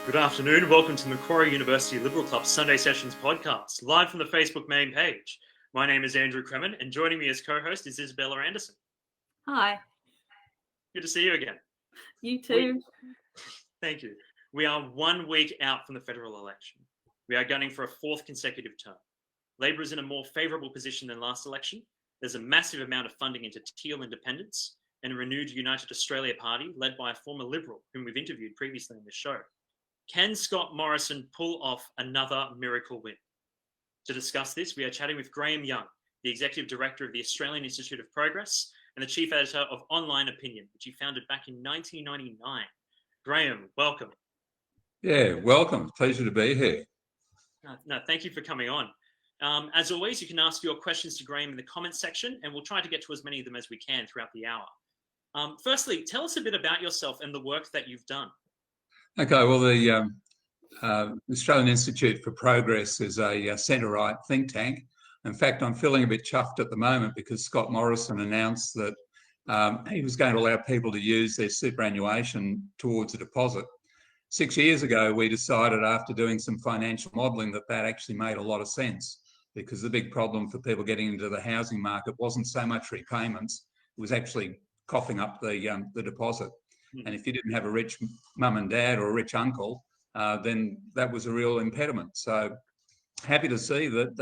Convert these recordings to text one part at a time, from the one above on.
Good afternoon. Welcome to Macquarie University Liberal Club Sunday Sessions podcast, live from the Facebook main page. My name is Andrew Kremen, and joining me as co-host is Isabella Anderson. Hi. Good to see you again. You too. Thank you. We are 1 week out from the federal election. We are gunning for a fourth consecutive term. Labor is in a more favourable position than last election. There's a massive amount of funding into Teal independence and a renewed United Australia Party led by a former Liberal whom we've interviewed previously in this show. Can Scott Morrison pull off another miracle win? To discuss this, we are chatting with Graham Young, the Executive Director of the Australian Institute of Progress and the Chief Editor of Online Opinion, which he founded back in 1999. Graham, welcome. Yeah, welcome. Pleasure to be here. No, thank you for coming on. As always, you can ask your questions to Graham in the comments section, and we'll try to get to as many of them as we can throughout the hour. Firstly, tell us a bit about yourself and the work that you've done. Okay, well, the Australian Institute for Progress is a centre-right think tank. In fact, I'm feeling a bit chuffed at the moment because Scott Morrison announced that he was going to allow people to use their superannuation towards a deposit. 6 years ago, we decided after doing some financial modelling that actually made a lot of sense, because the big problem for people getting into the housing market wasn't so much repayments, it was actually coughing up the deposit. And if you didn't have a rich mum and dad or a rich uncle, then that was a real impediment. So happy to see that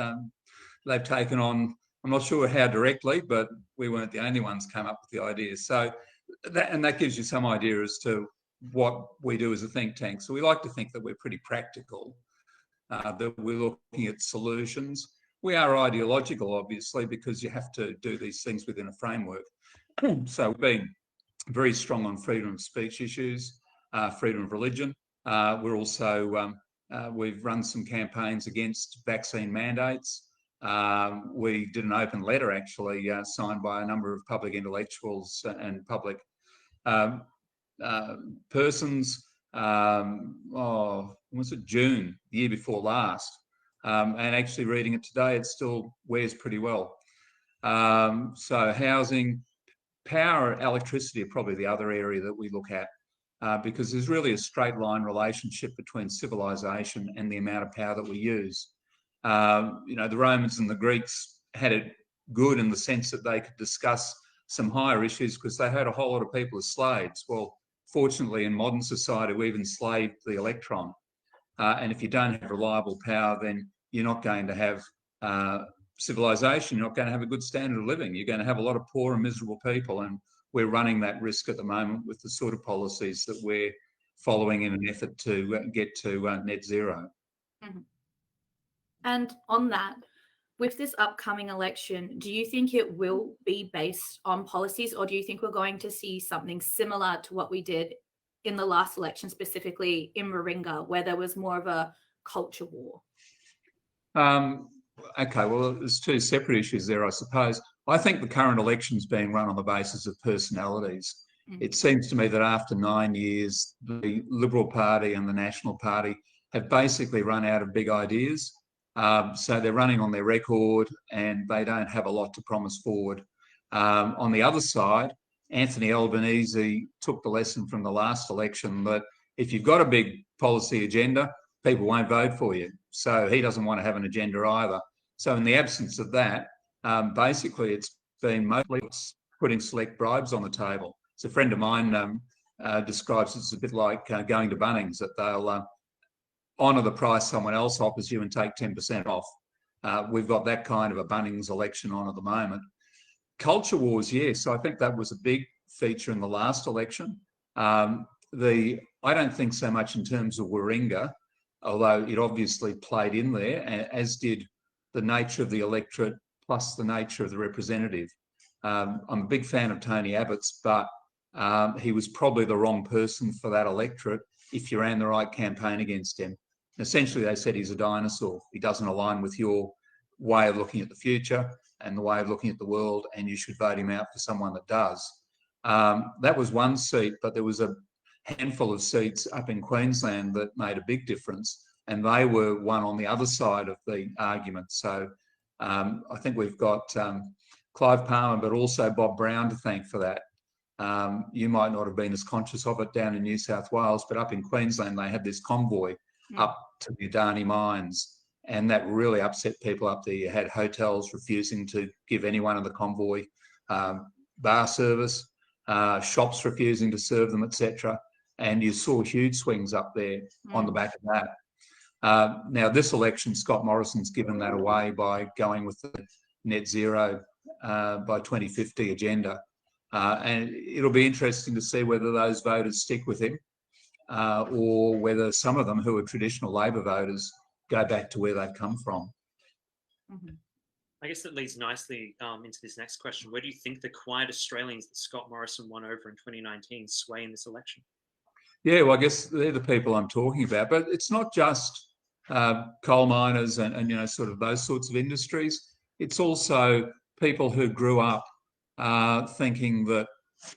they've taken on, I'm not sure how directly, but we weren't the only ones come up with the ideas. So that gives you some idea as to what we do as a think tank. So we like to think that we're pretty practical, that we're looking at solutions. We are ideological, obviously, because you have to do these things within a framework. So we've been very strong on freedom of speech issues, freedom of religion. We're also, we've run some campaigns against vaccine mandates. We did an open letter actually signed by a number of public intellectuals and public persons, was it June, the year before last? And actually reading it today, it still wears pretty well. So housing, power, electricity are probably the other area that we look at because there's really a straight line relationship between civilization and the amount of power that we use. The Romans and the Greeks had it good in the sense that they could discuss some higher issues because they had a whole lot of people as slaves. Well, fortunately, in modern society, we've enslaved the electron. And if you don't have reliable power, then you're not going to have civilization, you're not going to have a good standard of living. You're going to have a lot of poor and miserable people, and we're running that risk at the moment with the sort of policies that we're following in an effort to get to net zero. Mm-hmm. And on that, with this upcoming election, do you think it will be based on policies, or do you think we're going to see something similar to what we did in the last election, specifically in Warringah, where there was more of a culture war? Okay, well, there's two separate issues there, I suppose. I think the current election's being run on the basis of personalities. It seems to me that after 9 years, the Liberal Party and the National Party have basically run out of big ideas. So they're running on their record and they don't have a lot to promise forward. On the other side, Anthony Albanese took the lesson from the last election that if you've got a big policy agenda, people won't vote for you. So he doesn't want to have an agenda either. So in the absence of that, basically it's been mostly putting select bribes on the table. So a friend of mine describes it as a bit like going to Bunnings, that they'll honour the price someone else offers you and take 10% off. We've got that kind of a Bunnings election on at the moment. Culture wars, yes, I think that was a big feature in the last election. I don't think so much in terms of Warringah, although it obviously played in there, as did the nature of the electorate plus the nature of the representative. I'm a big fan of Tony Abbott's, but he was probably the wrong person for that electorate if you ran the right campaign against him. Essentially, they said he's a dinosaur. He doesn't align with your way of looking at the future and the way of looking at the world, and you should vote him out for someone that does. That was one seat, but there was a handful of seats up in Queensland that made a big difference, and they were one on the other side of the argument. So I think we've got Clive Palmer, but also Bob Brown to thank for that. You might not have been as conscious of it down in New South Wales, but up in Queensland, they had this convoy up to the Adani mines, and that really upset people up there. You had hotels refusing to give anyone in the convoy bar service, shops refusing to serve them, etc. And you saw huge swings up there on the back of that. Now, this election, Scott Morrison's given that away by going with the net zero by 2050 agenda. And it'll be interesting to see whether those voters stick with him or whether some of them who are traditional Labor voters go back to where they've come from. I guess that leads nicely into this next question. Where do you think the quiet Australians that Scott Morrison won over in 2019 sway in this election? Yeah, well, I guess they're the people I'm talking about. But it's not just coal miners and you know, sort of those sorts of industries. It's also people who grew up thinking that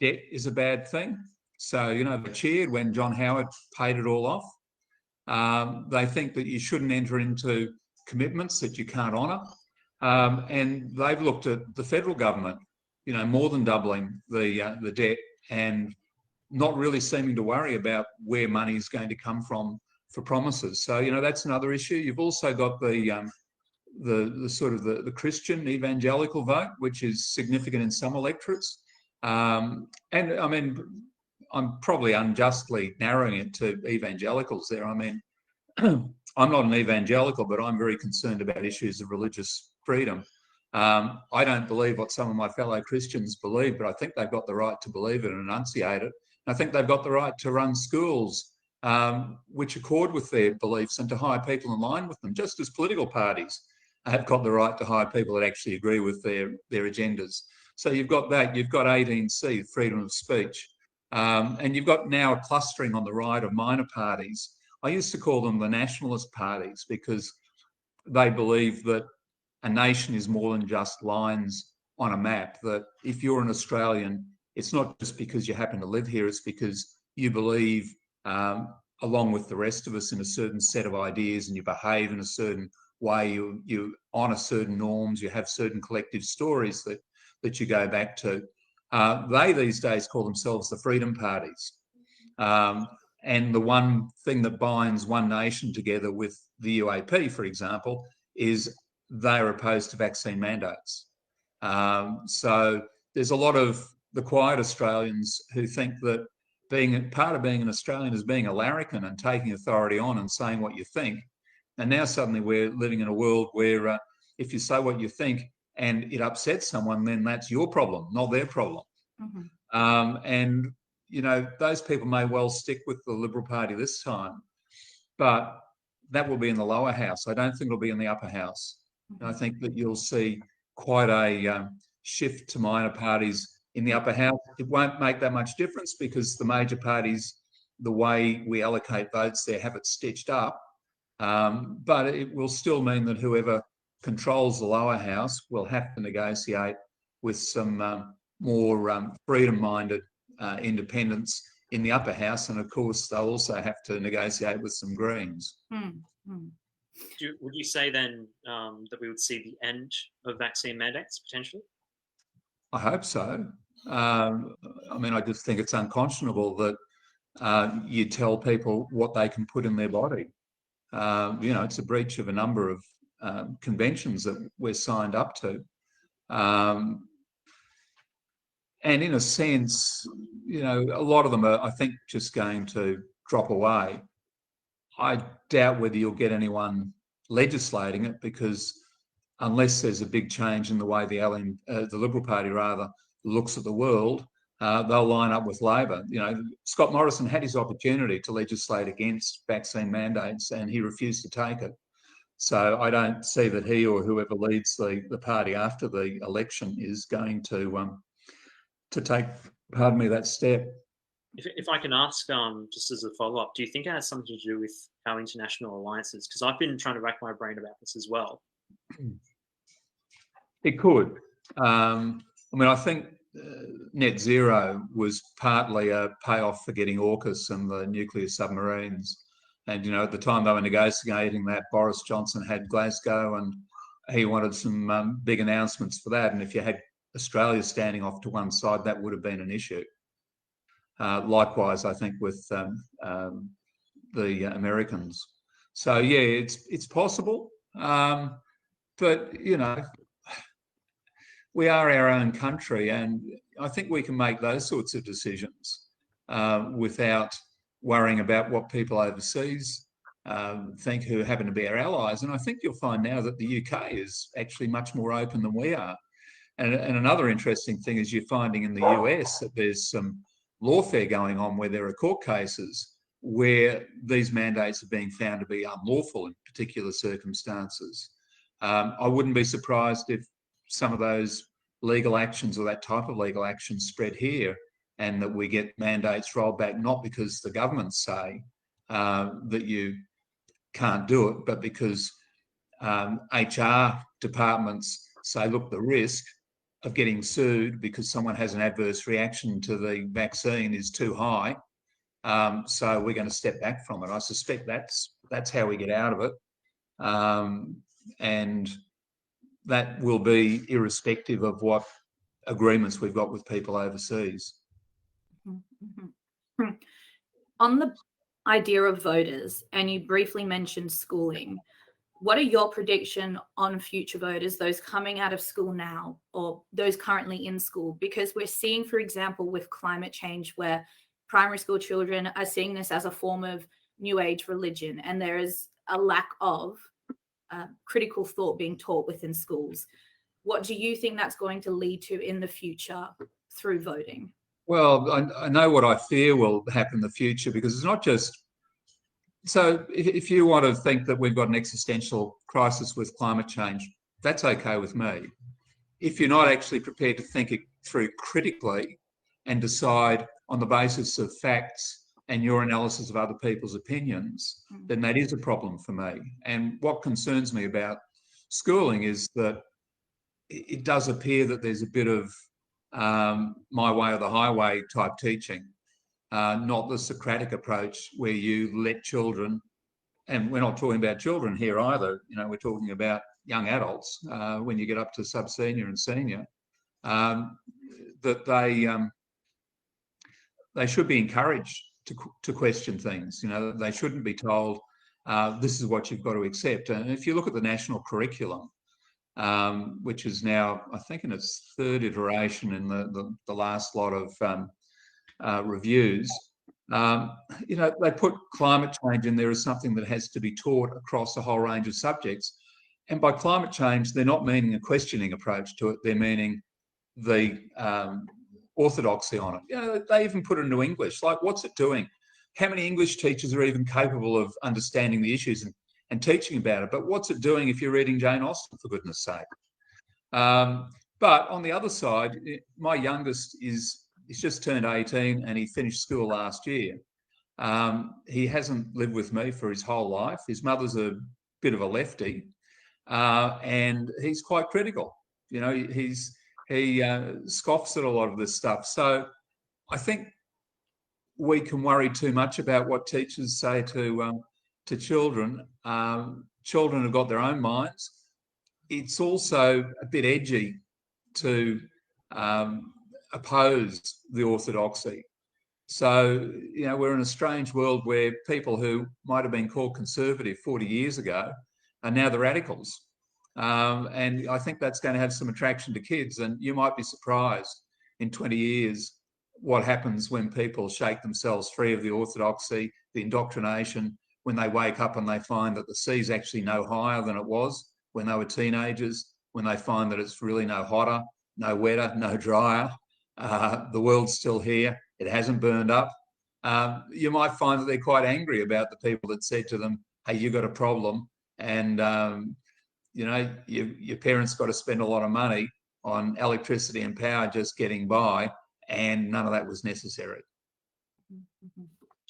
debt is a bad thing. So, you know, they cheered when John Howard paid it all off. They think that you shouldn't enter into commitments that you can't honour. And they've looked at the federal government, you know, more than doubling the debt and not really seeming to worry about where money is going to come from for promises. So, you know, that's another issue. You've also got the sort of the Christian evangelical vote, which is significant in some electorates. And I mean, I'm probably unjustly narrowing it to evangelicals there. I mean, I'm not an evangelical, but I'm very concerned about issues of religious freedom. I don't believe what some of my fellow Christians believe, but I think they've got the right to believe it and enunciate it. I think they've got the right to run schools which accord with their beliefs and to hire people in line with them, just as political parties have got the right to hire people that actually agree with their agendas. So you've got that. You've got 18C, freedom of speech. And you've got now a clustering on the right of minor parties. I used to call them the nationalist parties because they believe that a nation is more than just lines on a map, that if you're an Australian, it's not just because you happen to live here, it's because you believe, along with the rest of us, in a certain set of ideas and you behave in a certain way, you honour certain norms, you have certain collective stories that you go back to. They these days call themselves the freedom parties. And the one thing that binds One Nation together with the UAP, for example, is they're opposed to vaccine mandates. So there's a lot of the quiet Australians who think that part of being an Australian is being a larrikin and taking authority on and saying what you think. And now suddenly we're living in a world where if you say what you think and it upsets someone, then that's your problem, not their problem. And, you know, those people may well stick with the Liberal Party this time, but that will be in the lower house. I don't think it'll be in the upper house. And I think that you'll see quite a shift to minor parties in the upper house. It won't make that much difference because the major parties, the way we allocate votes there, have it stitched up. But it will still mean that whoever controls the lower house will have to negotiate with some more freedom-minded independents in the upper house. And of course, they'll also have to negotiate with some Greens. Would you say then that we would see the end of vaccine mandates potentially? I hope so. I mean, I just think it's unconscionable that you tell people what they can put in their body. You know, it's a breach of a number of conventions that we're signed up to. And in a sense, you know, a lot of them are, I think, just going to drop away. I doubt whether you'll get anyone legislating it because unless there's a big change in the way the Liberal Party rather looks at the world, they'll line up with Labor. You know, Scott Morrison had his opportunity to legislate against vaccine mandates and he refused to take it. So I don't see that he or whoever leads the party after the election is going to take, pardon me, that step. If I can ask, just as a follow-up, do you think it has something to do with our international alliances? Because I've been trying to rack my brain about this as well. It could. I mean, I think net zero was partly a payoff for getting AUKUS and the nuclear submarines. And, you know, at the time they were negotiating that, Boris Johnson had Glasgow and he wanted some big announcements for that. And if you had Australia standing off to one side, that would have been an issue. Likewise, I think with the Americans. So yeah, it's possible, but you know, we are our own country, and I think we can make those sorts of decisions without worrying about what people overseas think, who happen to be our allies. And I think you'll find now that the UK is actually much more open than we are. And another interesting thing is you're finding in the US that there's some lawfare going on where there are court cases where these mandates are being found to be unlawful in particular circumstances. I wouldn't be surprised if some of those legal actions or that type of legal action spread here, and that we get mandates rolled back, not because the governments say that you can't do it, but because HR departments say, look, the risk of getting sued because someone has an adverse reaction to the vaccine is too high, so we're going to step back from it. I suspect that's how we get out of it, and that will be irrespective of what agreements we've got with people overseas. Mm-hmm. On the idea of voters, and you briefly mentioned schooling, what are your prediction on future voters, those coming out of school now or those currently in school? Because we're seeing, for example, with climate change, where primary school children are seeing this as a form of new age religion, and there is a lack of critical thought being taught within schools. What do you think that's going to lead to in the future through voting? Well, I know what I fear will happen in the future, because it's not just... So if you want to think that we've got an existential crisis with climate change, that's okay with me. If you're not actually prepared to think it through critically and decide on the basis of facts and your analysis of other people's opinions, then that is a problem for me. And what concerns me about schooling is that it does appear that there's a bit of my way or the highway type teaching, not the Socratic approach where you let children, and we're not talking about children here either, you know, we're talking about young adults when you get up to sub-senior and senior, that they should be encouraged to question things. You know, they shouldn't be told, this is what you've got to accept. And if you look at the national curriculum, which is now, I think, in its third iteration in the last lot of reviews, you know, they put climate change in there as something that has to be taught across a whole range of subjects. And by climate change, they're not meaning a questioning approach to it. They're meaning the orthodoxy on it. You know, they even put it into English. Like, what's it doing? How many English teachers are even capable of understanding the issues and teaching about it? But what's it doing if you're reading Jane Austen, for goodness sake? But on the other side, my youngest he's just turned 18 and he finished school last year. He hasn't lived with me for his whole life. His mother's a bit of a lefty, and he's quite critical. You know, he scoffs at a lot of this stuff. So I think we can worry too much about what teachers say to children. Children have got their own minds. It's also a bit edgy to oppose the orthodoxy. So, you know, we're in a strange world where people who might have been called conservative 40 years ago are now the radicals. And I think that's going to have some attraction to kids. And you might be surprised in 20 years what happens when people shake themselves free of the orthodoxy, the indoctrination, when they wake up and they find that the sea's actually no higher than it was when they were teenagers, when they find that it's really no hotter, no wetter, no drier. The world's still here. It hasn't burned up. You might find that they're quite angry about the people that said to them, hey, you've got a problem. And, you know, your parents got to spend a lot of money on electricity and power just getting by, and none of that was necessary.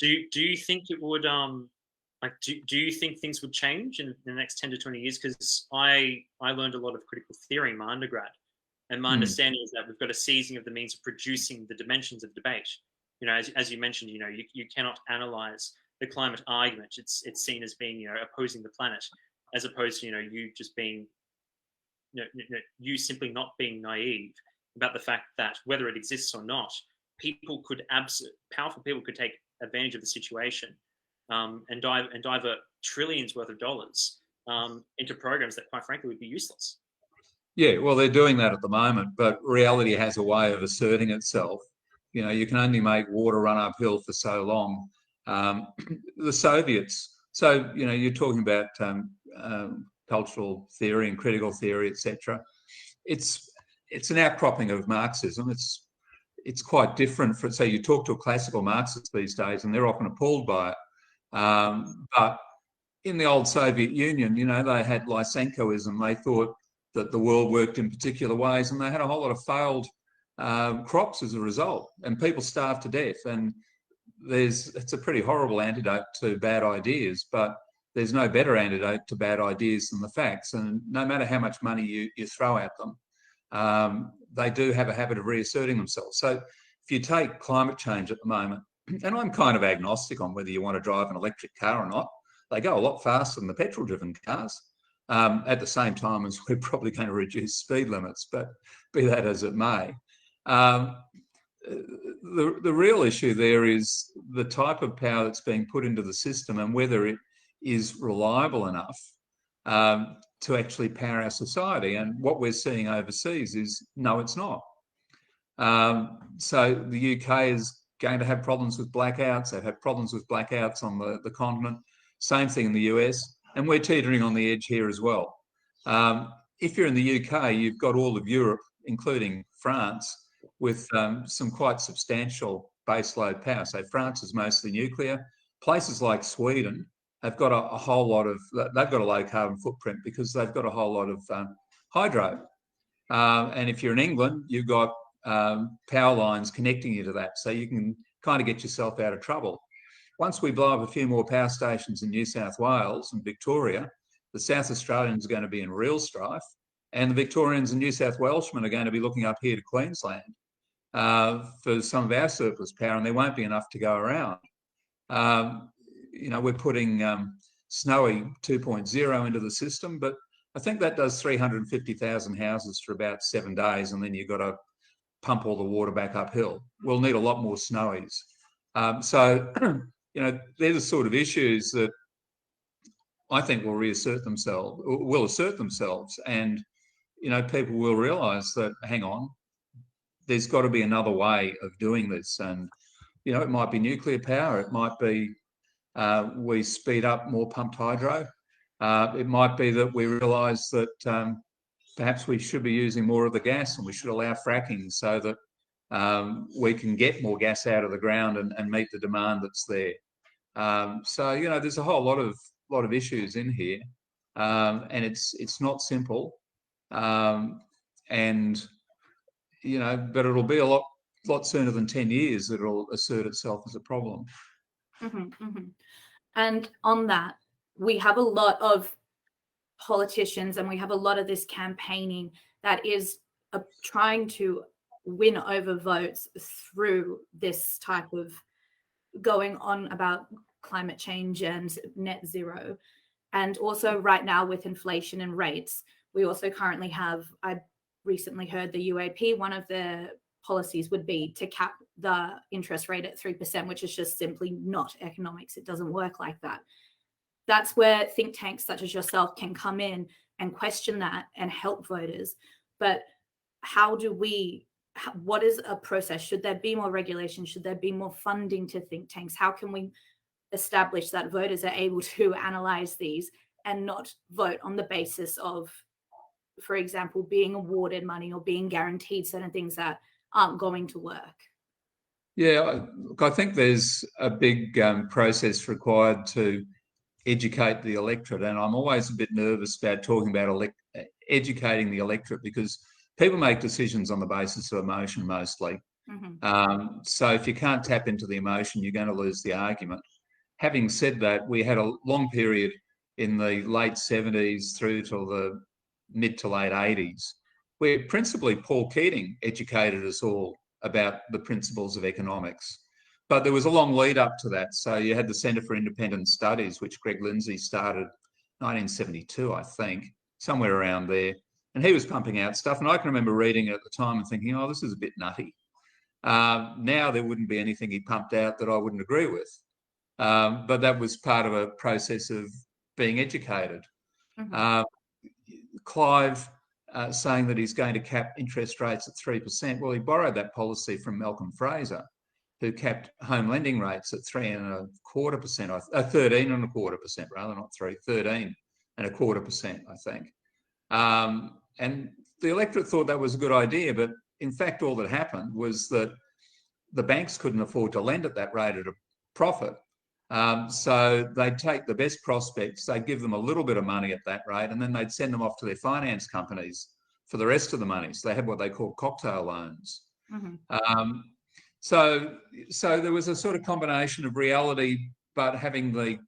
Do you think it would do you think things would change in the next 10 to 20 years? Because I learned a lot of critical theory in my undergrad, and my understanding is that we've got a seizing of the means of producing the dimensions of debate. You know, as you mentioned, you know, you cannot analyze the climate argument. It's seen as being, you know, opposing the planet, as opposed to, you know, you just being, you simply not being naive about the fact that whether it exists or not, powerful people could take advantage of the situation and divert trillions worth of dollars into programs that, quite frankly, would be useless. Yeah, well, they're doing that at the moment, but reality has a way of asserting itself. You know, you can only make water run uphill for so long. The Soviets, so, you know, you're talking about cultural theory and critical theory, etc. It's an outcropping of Marxism. It's quite different. Say you talk to a classical Marxist these days, and they're often appalled by it. But in the old Soviet Union, you know, they had Lysenkoism. They thought that the world worked in particular ways, and they had a whole lot of failed crops as a result, and people starved to death. And it's a pretty horrible antidote to bad ideas, but there's no better antidote to bad ideas than the facts. And no matter how much money you throw at them, they do have a habit of reasserting themselves. So if you take climate change at the moment, and I'm kind of agnostic on whether you want to drive an electric car or not, they go a lot faster than the petrol-driven cars. At the same time as we're probably going to reduce speed limits, but be that as it may. The real issue there is the type of power that's being put into the system and whether it is reliable enough to actually power our society. And what we're seeing overseas is, no, it's not. So the UK is going to have problems with blackouts. They've had problems with blackouts on the continent. Same thing in the US. And we're teetering on the edge here as well. If you're in the UK, you've got all of Europe, including France, with some quite substantial baseload power. So France is mostly nuclear. Places like Sweden have got a whole lot of, they've got a low carbon footprint because they've got a whole lot of hydro. And if you're in England, you've got power lines connecting you to that. So you can kind of get yourself out of trouble. Once we blow up a few more power stations in New South Wales and Victoria, the South Australians are going to be in real strife, and the Victorians and New South Welshmen are going to be looking up here to Queensland for some of our surplus power, and there won't be enough to go around. You know, we're putting Snowy 2.0 into the system, but I think that does 350,000 houses for about 7 days, and then you've got to pump all the water back uphill. We'll need a lot more Snowies. So, you know, they're the sort of issues that I think will assert themselves, and, you know, people will realise that, hang on, there's got to be another way of doing this. And, you know, it might be nuclear power, it might be we speed up more pumped hydro, it might be that we realise that perhaps we should be using more of the gas and we should allow fracking so that we can get more gas out of the ground and meet the demand that's there. So, you know, there's a whole lot of issues in here, and it's not simple, and, you know, but it'll be a lot sooner than 10 years that it'll assert itself as a problem. And on that, we have a lot of politicians and we have a lot of this campaigning that is trying to win over votes through this type of going on about climate change and net zero. And also right now with inflation and rates, we also currently have, I recently heard the UAP, one of their policies would be to cap the interest rate at 3%, which is just simply not economics. It doesn't work like that. That's where think tanks such as yourself can come in and question that and help voters. But what is a process? Should there be more regulation? Should there be more funding to think tanks? How can we establish that voters are able to analyze these and not vote on the basis of, for example, being awarded money or being guaranteed certain things that aren't going to work? Yeah, look, I think there's a big process required to educate the electorate, and I'm always a bit nervous about talking about educating the electorate because people make decisions on the basis of emotion mostly. So if you can't tap into the emotion, you're going to lose the argument. Having said that, we had a long period in the late 70s through to the mid to late 80s where principally Paul Keating educated us all about the principles of economics. But there was a long lead up to that. So you had the Centre for Independent Studies, which Greg Lindsay started 1972, I think, somewhere around there. And he was pumping out stuff. And I can remember reading it at the time and thinking, oh, this is a bit nutty. Now there wouldn't be anything he pumped out that I wouldn't agree with. But that was part of a process of being educated. Clive saying that he's going to cap interest rates at 3%. Well, he borrowed that policy from Malcolm Fraser, who capped home lending rates at 13.25%, 13.25% rather, not 13.25%, I think. And the electorate thought that was a good idea, but in fact, all that happened was that the banks couldn't afford to lend at that rate at a profit. So they'd take the best prospects, they'd give them a little bit of money at that rate, and then they'd send them off to their finance companies for the rest of the money. So they had what they call cocktail loans. So there was a sort of combination of reality, but having the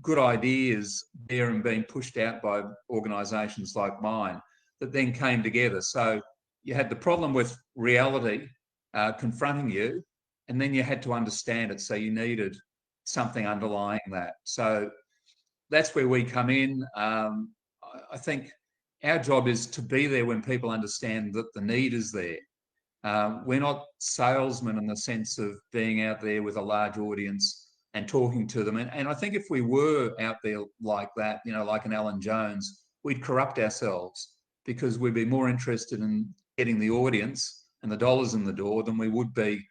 good ideas there and being pushed out by organisations like mine that then came together. So you had the problem with reality confronting you, and then you had to understand it. So you needed something underlying that. So that's where we come in. I think our job is to be there when people understand that the need is there. We're not salesmen in the sense of being out there with a large audience and talking to them. And I think if we were out there like that, like an Alan Jones, we'd corrupt ourselves, because we'd be more interested in getting the audience and the dollars in the door than we would be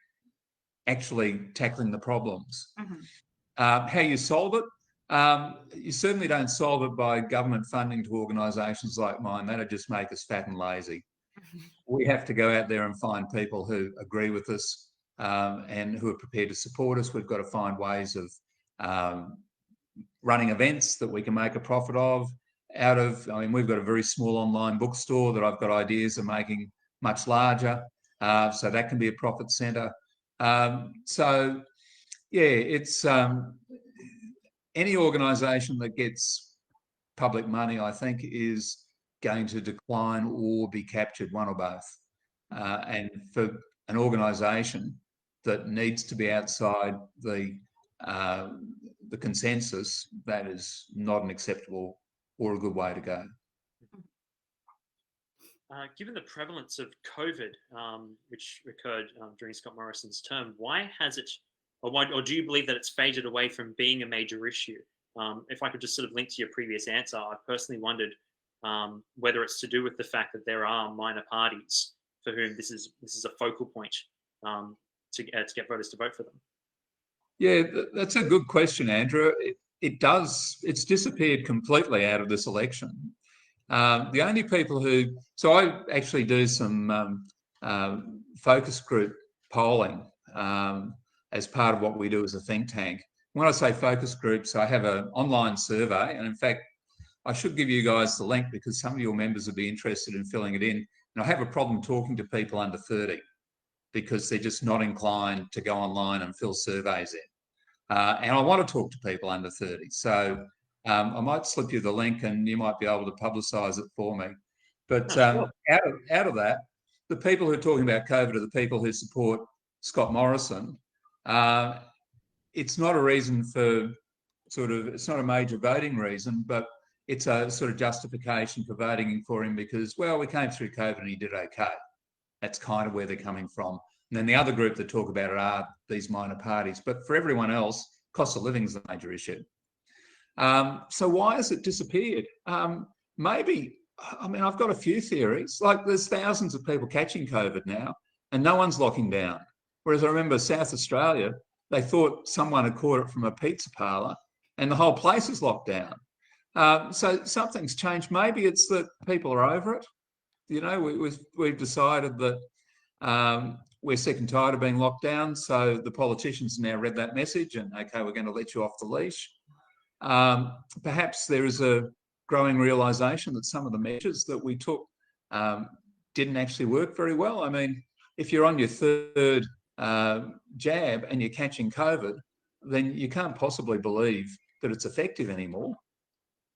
actually tackling the problems. How you solve it? You certainly don't solve it by government funding to organisations like mine. That'd just make us fat and lazy. We have to go out there and find people who agree with us and who are prepared to support us. We've got to find ways of running events that we can make a profit of out of. I mean, we've got a very small online bookstore that I've got ideas of making much larger. So that can be a profit centre. So, yeah, it's any organisation that gets public money, I think, is going to decline or be captured, one or both. And for an organisation that needs to be outside the consensus, that is not an acceptable or a good way to go. Given the prevalence of COVID, which occurred during Scott Morrison's term, why has it, or do you believe that it's faded away from being a major issue? If I could just sort of link to your previous answer, I personally wondered whether it's to do with the fact that there are minor parties for whom this is a focal point to get voters to vote for them. Yeah, that's a good question, Andrew. It's disappeared completely out of this election. The only people so I actually do some focus group polling as part of what we do as a think tank. When I say focus groups, I have an online survey, and in fact, I should give you guys the link because some of your members would be interested in filling it in. And I have a problem talking to people under 30 because they're just not inclined to go online and fill surveys in. And I want to talk to people under 30. So I might slip you the link and you might be able to publicise it for me. But out of that, the people who are talking about COVID are the people who support Scott Morrison. It's not a reason for it's not a major voting reason, but it's a sort of justification for voting for him because, well, we came through COVID and he did okay. That's kind of where they're coming from. And then the other group that talk about it are these minor parties. But for everyone else, cost of living is the major issue. So why has it disappeared? Maybe, I mean, I've got a few theories. Like there's thousands of people catching COVID now and no one's locking down. Whereas I remember South Australia, they thought someone had caught it from a pizza parlour and the whole place is locked down. So something's changed. Maybe it's that people are over it. You know, we've decided that we're sick and tired of being locked down. So the politicians now read that message and, okay, we're going to let you off the leash. Perhaps there is a growing realisation that some of the measures that we took didn't actually work very well. I mean, if you're on your third jab and you're catching COVID, then you can't possibly believe that it's effective anymore.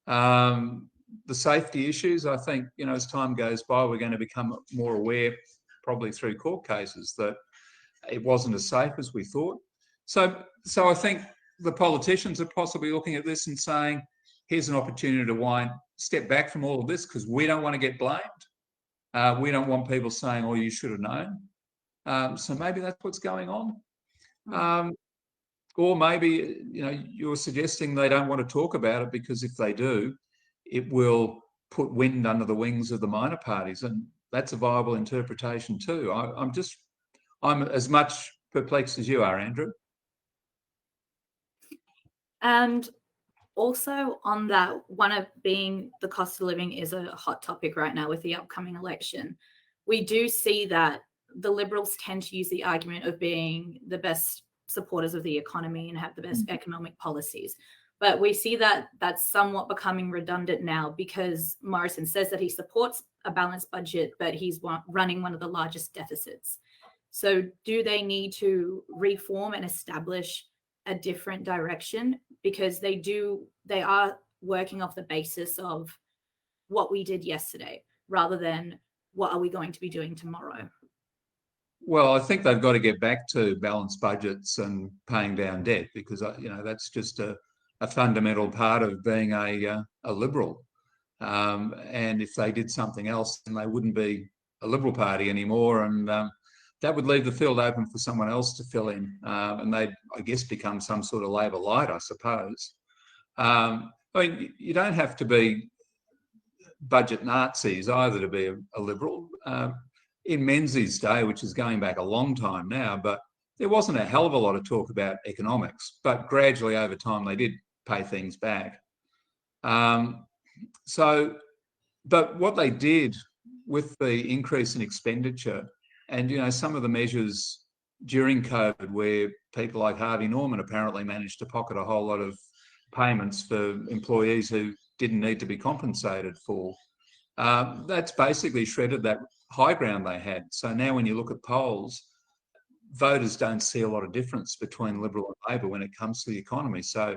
The safety issues, I think, you know, as time goes by, we're going to become more aware, probably through court cases, that it wasn't as safe as we thought. So I think the politicians are possibly looking at this and saying, here's an opportunity to step back from all of this because we don't want to get blamed. We don't want people saying, oh, you should have known. So maybe that's what's going on. Or maybe, you're suggesting they don't want to talk about it because if they do, it will put wind under the wings of the minor parties. And that's a viable interpretation too. I'm as much perplexed as you are, Andrew. And also on that, one of being the cost of living is a hot topic right now with the upcoming election. We do see that the Liberals tend to use the argument of being the best supporters of the economy and have the best economic policies. But we see that that's somewhat becoming redundant now because Morrison says that he supports a balanced budget, but he's running one of the largest deficits. So do they need to reform and establish a different direction? Because they are working off the basis of what we did yesterday rather than what are we going to be doing tomorrow. Well, I think they've got to get back to balanced budgets and paying down debt because, that's just a fundamental part of being a Liberal. And if they did something else, then they wouldn't be a Liberal Party anymore. And that would leave the field open for someone else to fill in. And they'd, I guess, become some sort of Labor light, I suppose. You don't have to be budget Nazis either to be a Liberal. In Menzies' day, which is going back a long time now, but there wasn't a hell of a lot of talk about economics, but gradually over time they did pay things back. But what they did with the increase in expenditure and, some of the measures during COVID where people like Harvey Norman apparently managed to pocket a whole lot of payments for employees who didn't need to be compensated for, that's basically shredded that high ground they had. So now when you look at polls, voters don't see a lot of difference between Liberal and Labor when it comes to the economy. So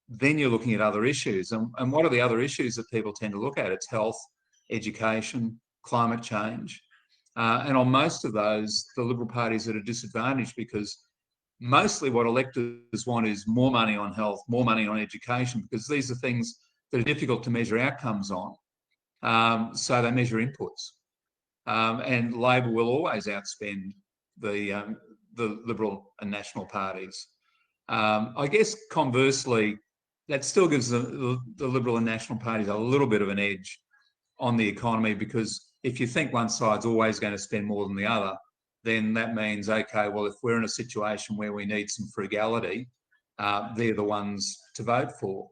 then you're looking at other issues. And what are the other issues that people tend to look at? It's health, education, climate change. And on most of those, the Liberal Party's at a disadvantage because mostly what electors want is more money on health, more money on education, because these are things that are difficult to measure outcomes on. So they measure inputs. And Labor will always outspend the Liberal and National parties. I guess conversely, that still gives the Liberal and National parties a little bit of an edge on the economy because if you think one side's always going to spend more than the other, then that means, okay, well, if we're in a situation where we need some frugality, they're the ones to vote for.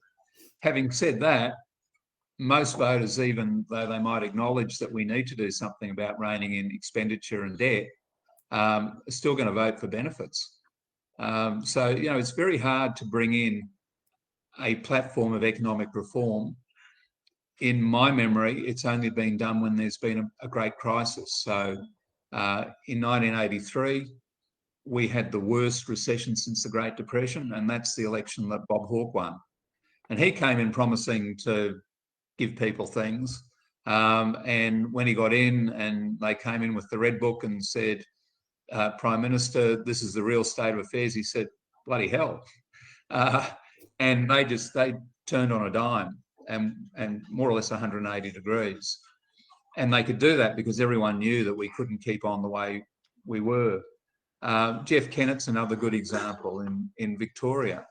Having said that, most voters, even though they might acknowledge that we need to do something about reining in expenditure and debt, are still going to vote for benefits. So, it's very hard to bring in a platform of economic reform. In my memory, it's only been done when there's been a great crisis. So in 1983, we had the worst recession since the Great Depression, and that's the election that Bob Hawke won. And he came in promising to give people things. And when he got in and they came in with the Red Book and said, Prime Minister, this is the real state of affairs, he said, bloody hell. And they turned on a dime and more or less 180 degrees. And they could do that because everyone knew that we couldn't keep on the way we were. Jeff Kennett's another good example in Victoria.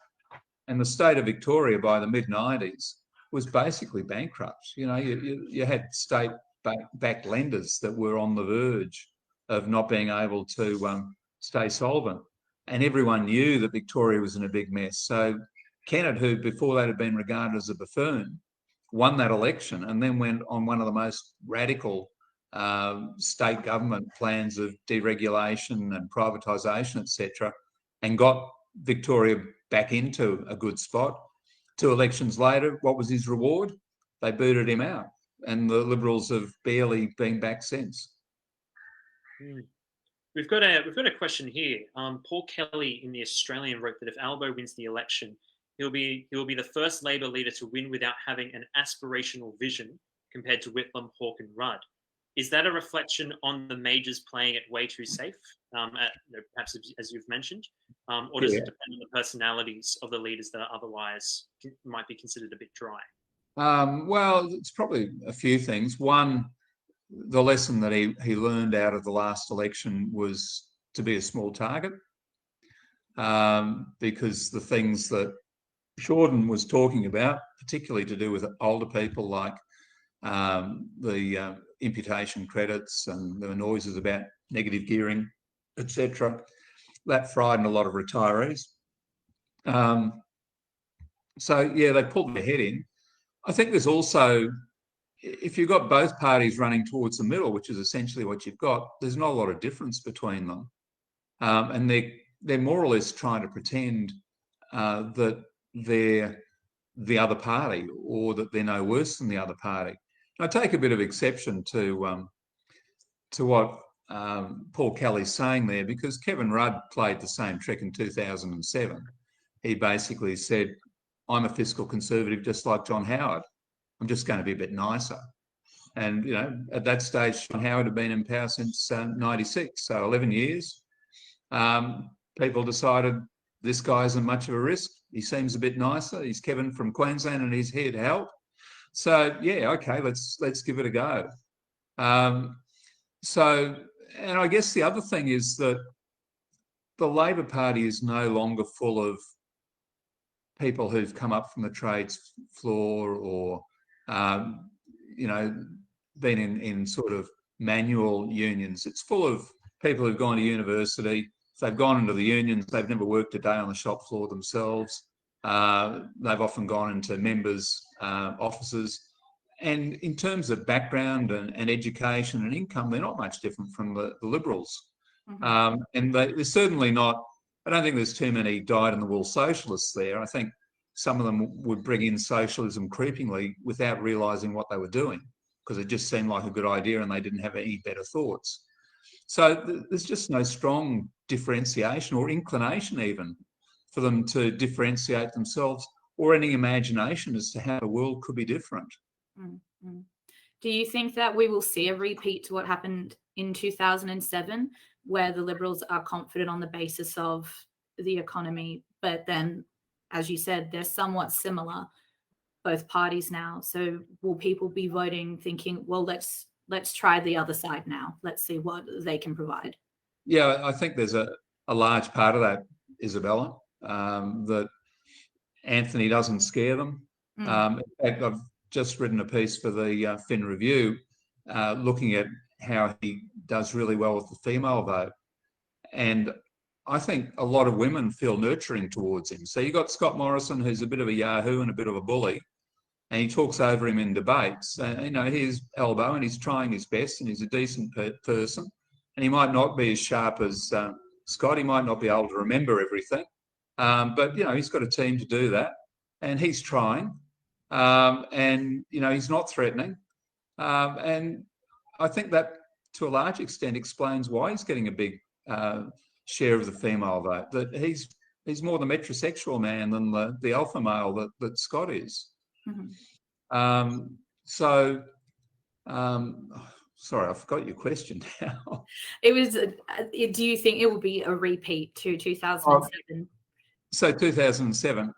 And the state of Victoria by the mid-90s was basically bankrupt. You had state-backed lenders that were on the verge of not being able to stay solvent. And everyone knew that Victoria was in a big mess. So Kennett, who before that had been regarded as a buffoon, won that election and then went on one of the most radical state government plans of deregulation and privatisation, etc., and got Victoria back into a good spot. 2 elections later, what was his reward? They booted him out, and the Liberals have barely been back since. We've got a question here. Paul Kelly in The Australian wrote that if Albo wins the election, he'll be the first Labor leader to win without having an aspirational vision compared to Whitlam, Hawke and Rudd. Is that a reflection on the majors playing it way too safe, perhaps as you've mentioned? Or does it depend on the personalities of the leaders that otherwise might be considered a bit dry? Well, it's probably a few things. One, the lesson that he learned out of the last election was to be a small target, because the things that Shorten was talking about, particularly to do with older people, like the imputation credits, and there were noises about negative gearing, etc., that frightened a lot of retirees. So, yeah, they pulled their head in. I think there's also, if you've got both parties running towards the middle, which is essentially what you've got, there's not a lot of difference between them. And they're more or less trying to pretend that they're the other party, or that they're no worse than the other party. I take a bit of exception to what Paul Kelly's saying there, because Kevin Rudd played the same trick in 2007. He basically said, I'm a fiscal conservative just like John Howard. I'm just going to be a bit nicer. And, you know, at that stage, John Howard had been in power since 96, so 11 years. People decided this guy isn't much of a risk. He seems a bit nicer. He's Kevin from Queensland and he's here to help. So, yeah, okay, let's give it a go. And I guess the other thing is that the Labor Party is no longer full of people who've come up from the trades floor, or, you know, been in sort of manual unions. It's full of people who've gone to university. If they've gone into the unions, they've never worked a day on the shop floor themselves. They've often gone into members' offices. And in terms of background and education and income, they're not much different from the Liberals. Mhm. And they're certainly not, I don't think there's too many dyed-in-the-wool socialists there. I think some of them would bring in socialism creepingly without realising what they were doing, because it just seemed like a good idea and they didn't have any better thoughts. So there's just no strong differentiation or inclination even for them to differentiate themselves, or any imagination as to how the world could be different. Mm-hmm. Do you think that we will see a repeat to what happened in 2007, where the Liberals are confident on the basis of the economy, but then, as you said, they're somewhat similar, both parties now? So will people be voting thinking, well, let's try the other side now. Let's see what they can provide. Yeah, I think there's a large part of that, Isabella, that Anthony doesn't scare them. In fact, I've just written a piece for the Fin Review looking at how he does really well with the female vote. And I think a lot of women feel nurturing towards him. So you've got Scott Morrison, who's a bit of a yahoo and a bit of a bully, and he talks over him in debates. You know, he's elbow and he's trying his best, and he's a decent person. And he might not be as sharp as Scott. He might not be able to remember everything. But, you know, he's got a team to do that, and he's trying. And, you know, he's not threatening. And I think that, to a large extent, explains why he's getting a big share of the female vote, that he's more the metrosexual man than the alpha male that Scott is. Mm-hmm. Sorry, I forgot your question now. It was, do you think it will be a repeat to 2007? So 2007,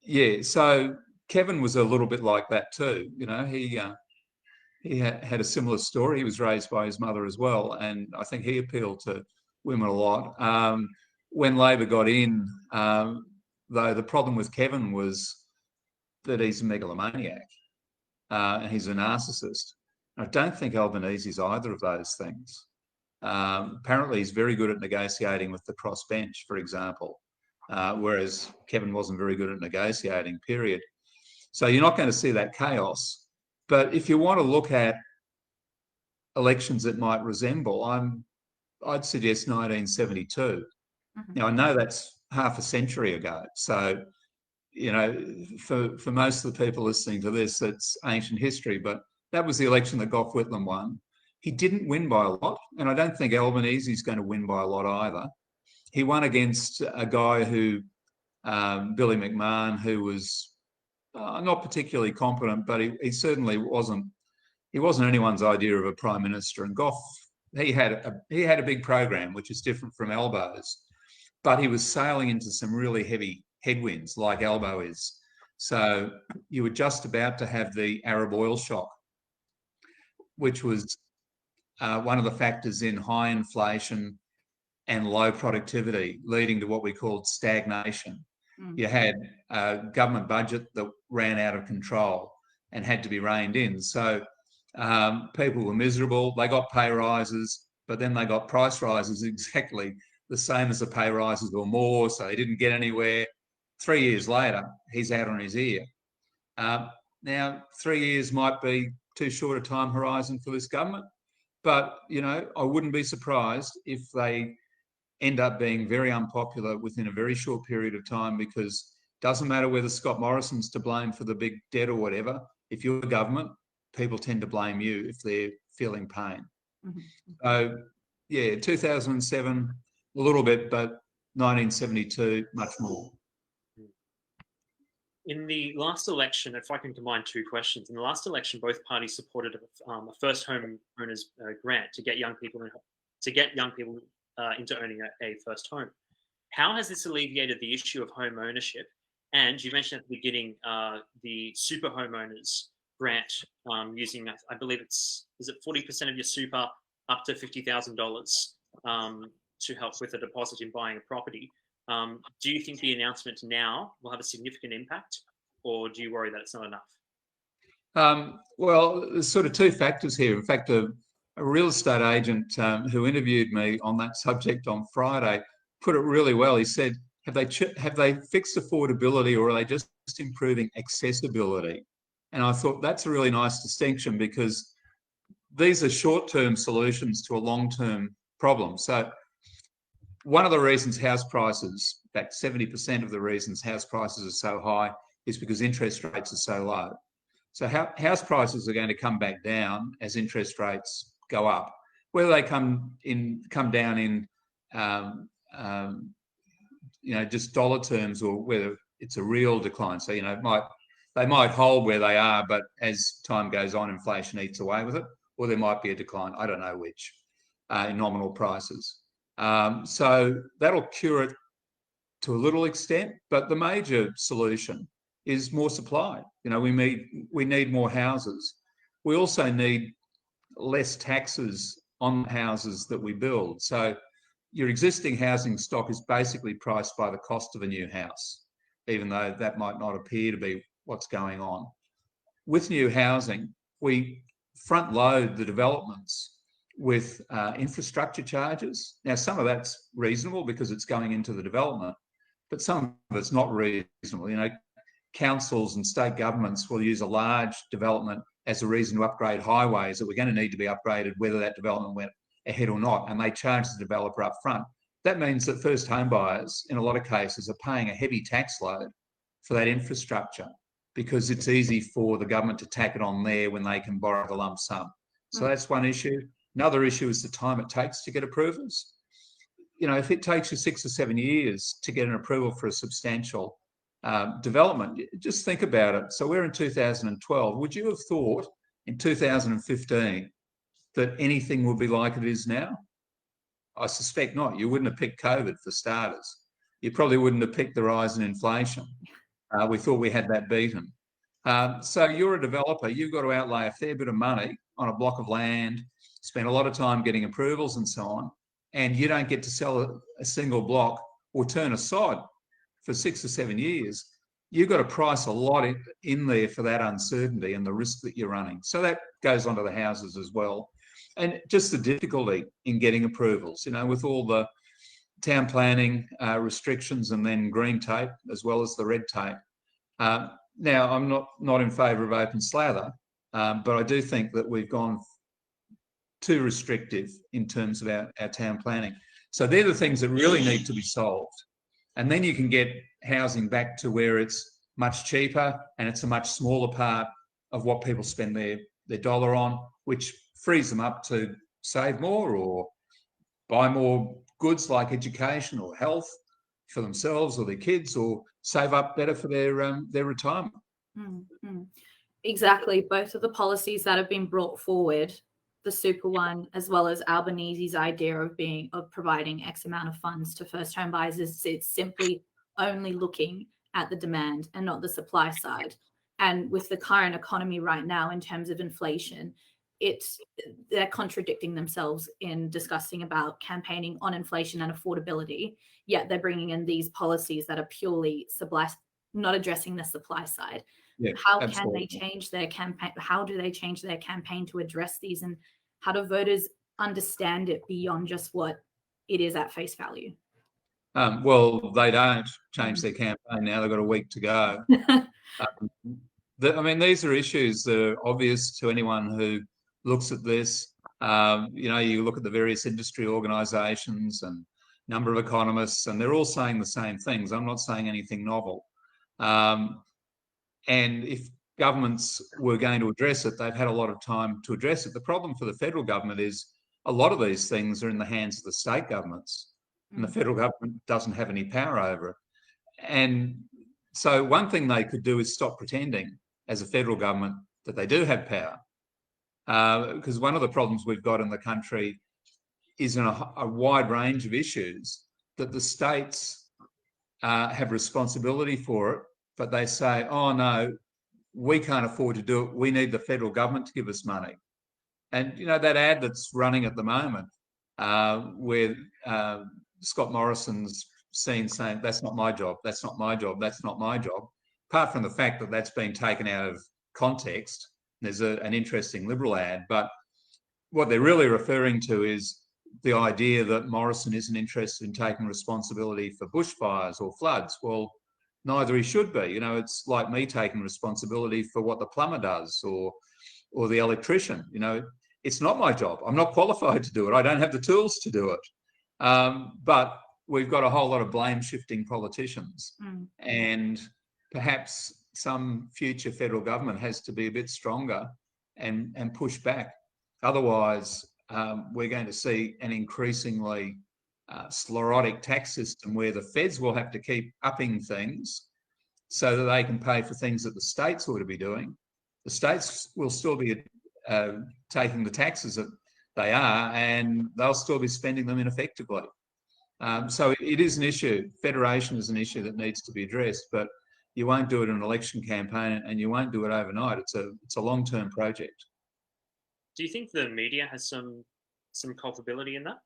yeah. So Kevin was a little bit like that too. You know, he had a similar story. He was raised by his mother as well, and I think he appealed to women a lot. When Labor got in, though, the problem with Kevin was that he's a megalomaniac and he's a narcissist. I don't think Albanese is either of those things. Apparently, he's very good at negotiating with the crossbench, for example, whereas Kevin wasn't very good at negotiating, period. So you're not going to see that chaos. But if you want to look at elections that might resemble, I'd suggest 1972. Mm-hmm. Now, I know that's half a century ago. So, you know, for most of the people listening to this, it's ancient history. But that was the election that Gough Whitlam won. He didn't win by a lot, and I don't think Albanese is going to win by a lot either. He won against a guy who, Billy McMahon, who was not particularly competent, but he certainly wasn't. He wasn't anyone's idea of a prime minister. And Gough, he had a big program, which is different from Albo's, but he was sailing into some really heavy headwinds, like Albo is. So you were just about to have the Arab oil shock, which was one of the factors in high inflation and low productivity, leading to what we called stagnation. You had a government budget that ran out of control and had to be reined in. So people were miserable. They got pay rises, but then they got price rises exactly the same as the pay rises or more. So they didn't get anywhere. 3 years later, he's out on his ear. Now, 3 years might be too short a time horizon for this government, but, you know, I wouldn't be surprised if they end up being very unpopular within a very short period of time, because it doesn't matter whether Scott Morrison's to blame for the big debt or whatever. If you're the government, people tend to blame you if they're feeling pain. So, yeah, 2007, a little bit, but 1972, much more. In the last election, if I can combine two questions, in the last election, both parties supported a first home owners grant to get young people into owning a first home. How has this alleviated the issue of home ownership? And you mentioned at the beginning the super homeowners grant using, I believe is it 40% of your super up to $50,000 to help with a deposit in buying a property. Do you think the announcement now will have a significant impact, or do you worry that it's not enough? Well, there's sort of two factors here. In fact, a real estate agent who interviewed me on that subject on Friday put it really well. He said, have they fixed affordability, or are they just improving accessibility? And I thought that's a really nice distinction, because these are short-term solutions to a long-term problem. So one of the reasons house prices, in fact, 70% of the reasons house prices are so high is because interest rates are so low. So house prices are going to come back down as interest rates go up. Whether they come down in just dollar terms, or whether it's a real decline. So, you know, they might hold where they are, but as time goes on, inflation eats away with it, or there might be a decline. I don't know which in nominal prices. So that'll cure it to a little extent, but the major solution is more supply. You know, we need more houses. We also need less taxes on houses that we build. So your existing housing stock is basically priced by the cost of a new house, even though that might not appear to be what's going on. With new housing, we front load the developments with infrastructure charges. Now, some of that's reasonable because it's going into the development, but some of it's not reasonable. You know, councils and state governments will use a large development as a reason to upgrade highways that were going to need to be upgraded whether that development went ahead or not, and they charge the developer up front. That means that first home buyers, in a lot of cases, are paying a heavy tax load for that infrastructure, because it's easy for the government to tack it on there when they can borrow the lump sum. So that's one issue. Another issue is the time it takes to get approvals. You know, if it takes you 6 or 7 years to get an approval for a substantial development, just think about it. So we're in 2012. Would you have thought in 2015 that anything would be like it is now? I suspect not. You wouldn't have picked COVID for starters. You probably wouldn't have picked the rise in inflation. We thought we had that beaten. So you're a developer. You've got to outlay a fair bit of money on a block of land, spend a lot of time getting approvals and so on, and you don't get to sell a single block or turn a sod for 6 or 7 years. You've got to price a lot in there for that uncertainty and the risk that you're running. So that goes onto the houses as well. And just the difficulty in getting approvals, you know, with all the town planning restrictions and then green tape, as well as the red tape. Now, I'm not in favour of open slather, but I do think that we've gone too restrictive in terms of our town planning. So they're the things that really need to be solved. And then you can get housing back to where it's much cheaper and it's a much smaller part of what people spend their dollar on, which frees them up to save more or buy more goods like education or health for themselves or their kids, or save up better for their retirement. Mm-hmm. Exactly. Both of the policies that have been brought forward, the super one, as well as Albanese's idea of providing X amount of funds to first home buyers, it's simply only looking at the demand and not the supply side. And with the current economy right now, in terms of inflation, they're contradicting themselves in discussing about campaigning on inflation and affordability, yet they're bringing in these policies that are purely not addressing the supply side. Yeah, How absolutely. can they change their campaign? How do they change their campaign to address these, and how do voters understand it beyond just what it is at face value? Well, they don't change their campaign now. They've got a week to go. I mean, these are issues that are obvious to anyone who looks at this. You look at the various industry organisations and number of economists, and they're all saying the same things. I'm not saying anything novel. And if governments were going to address it, they've had a lot of time to address it. The problem for the federal government is a lot of these things are in the hands of the state governments, and the federal government doesn't have any power over it. And so one thing they could do is stop pretending as a federal government that they do have power. Because one of the problems we've got in the country is in a wide range of issues that the states have responsibility for it, but they say, oh no, we can't afford to do it. We need the federal government to give us money. And, that ad that's running at the moment where Scott Morrison's seen saying, that's not my job, that's not my job, that's not my job. Apart from the fact that that's been taken out of context, there's an interesting Liberal ad, but what they're really referring to is the idea that Morrison isn't interested in taking responsibility for bushfires or floods. Well, neither he should be. It's like me taking responsibility for what the plumber does or the electrician. It's not my job. I'm not qualified to do it. I don't have the tools to do it. But we've got a whole lot of blame-shifting politicians. And perhaps some future federal government has to be a bit stronger and push back. Otherwise, we're going to see an increasingly sclerotic tax system where the feds will have to keep upping things so that they can pay for things that the states ought to be doing. The states will still be taking the taxes that they are, and they'll still be spending them ineffectively. So it is an issue. Federation is an issue that needs to be addressed, but you won't do it in an election campaign, and you won't do it overnight. It's a long-term project. Do you think the media has some culpability in that?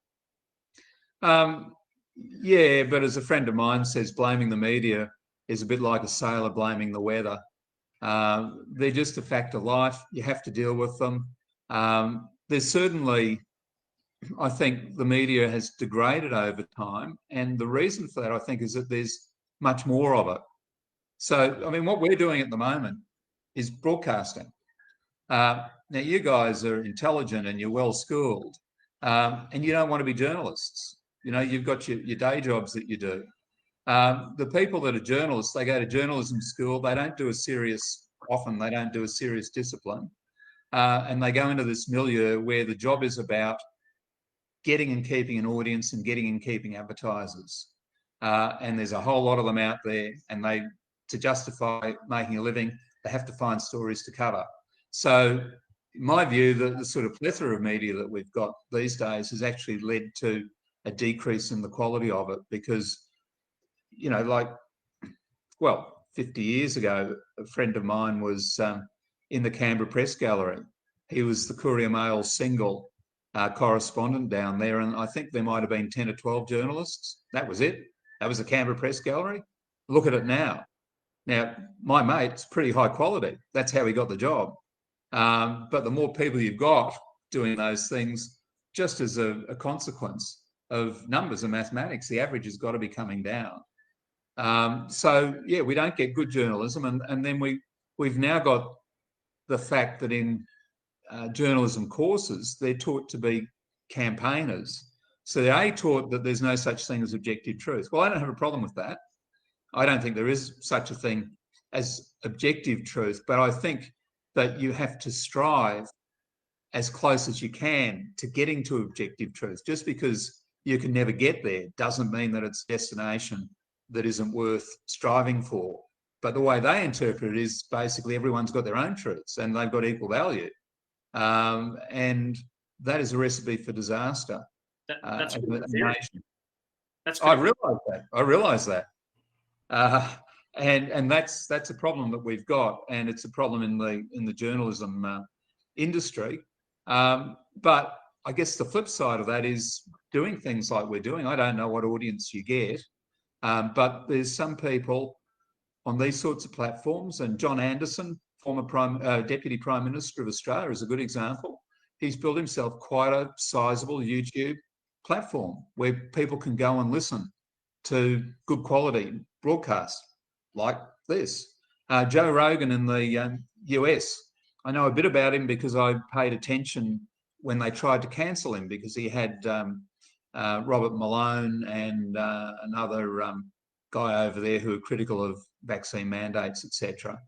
Yeah, but as a friend of mine says, blaming the media is a bit like a sailor blaming the weather. They're just a fact of life. You have to deal with them. There's certainly, I think, the media has degraded over time, and the reason for that, I think, is that there's much more of it. So, I mean, what we're doing at the moment is broadcasting. Now, you guys are intelligent and you're well-schooled, and you don't want to be journalists. You've got your day jobs that you do. The people that are journalists, they go to journalism school. They don't do often they don't do a serious discipline. And they go into this milieu where the job is about getting and keeping an audience and getting and keeping advertisers. And there's a whole lot of them out there, and to justify making a living, they have to find stories to cover. So in my view, the sort of plethora of media that we've got these days has actually led to a decrease in the quality of it because, 50 years ago, a friend of mine was in the Canberra Press Gallery. He was the Courier Mail single correspondent down there, and I think there might have been 10 or 12 journalists. That was it. That was the Canberra Press Gallery. Look at it now. Now, my mate's pretty high quality. That's how he got the job. But the more people you've got doing those things, just as a consequence of numbers and mathematics, the average has got to be coming down. So, yeah, we don't get good journalism. And then we've now got the fact that in journalism courses, they're taught to be campaigners. So they're taught that there's no such thing as objective truth. Well, I don't have a problem with that. I don't think there is such a thing as objective truth, but I think that you have to strive as close as you can to getting to objective truth. Just because you can never get there doesn't mean that it's a destination that isn't worth striving for. But the way they interpret it is basically everyone's got their own truths and they've got equal value. And that is a recipe for disaster. That's I realise that. And that's a problem that we've got, and it's a problem in the journalism industry. But I guess the flip side of that is doing things like we're doing. I don't know what audience you get, but there's some people on these sorts of platforms, and John Anderson, former Deputy Prime Minister of Australia, is a good example. He's built himself quite a sizable YouTube platform where people can go and listen to good quality broadcasts like this. Joe Rogan in the US, I know a bit about him because I paid attention when they tried to cancel him because he had Robert Malone and another guy over there who are critical of vaccine mandates, etc.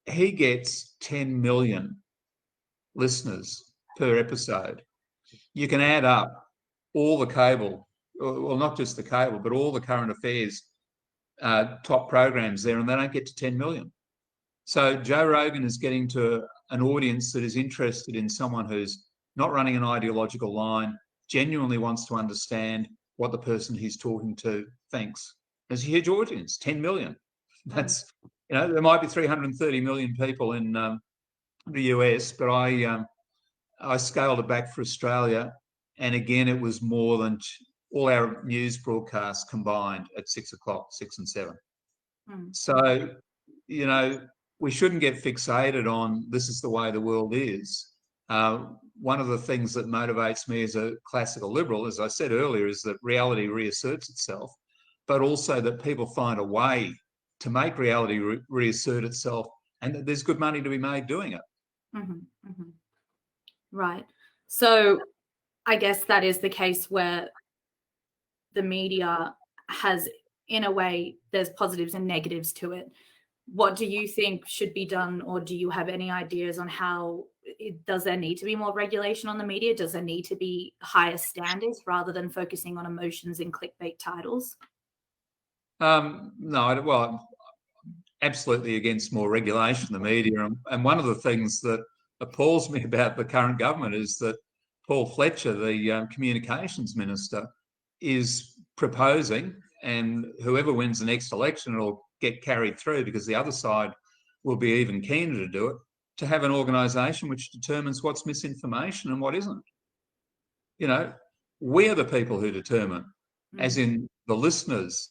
He gets 10 million listeners per episode. You can add up all the cable, well, not just the cable, but all the current affairs top programs there, and they don't get to 10 million. So Joe Rogan is getting to an audience that is interested in someone who's not running an ideological line, genuinely wants to understand what the person he's talking to thinks. There's a huge audience, 10 million. That's, there might be 330 million people in the US, but I scaled it back for Australia. And again, it was more than all our news broadcasts combined at 6 o'clock, 6 and 7. So, we shouldn't get fixated on this is the way the world is. One of the things that motivates me as a classical liberal, as I said earlier, is that reality reasserts itself, but also that people find a way to make reality reassert itself and that there's good money to be made doing it. Right. So I guess that is the case where the media has, in a way, there's positives and negatives to it. What do you think should be done, or do you have any ideas on how, does there need to be more regulation on the media? Does there need to be higher standards rather than focusing on emotions and clickbait titles? No, well, I'm absolutely against more regulation of the media. And one of the things that appalls me about the current government is that Paul Fletcher, the communications minister, is proposing, and whoever wins the next election will get carried through because the other side will be even keener to do it, to have an organisation which determines what's misinformation and what isn't. We're the people who determine, as in the listeners,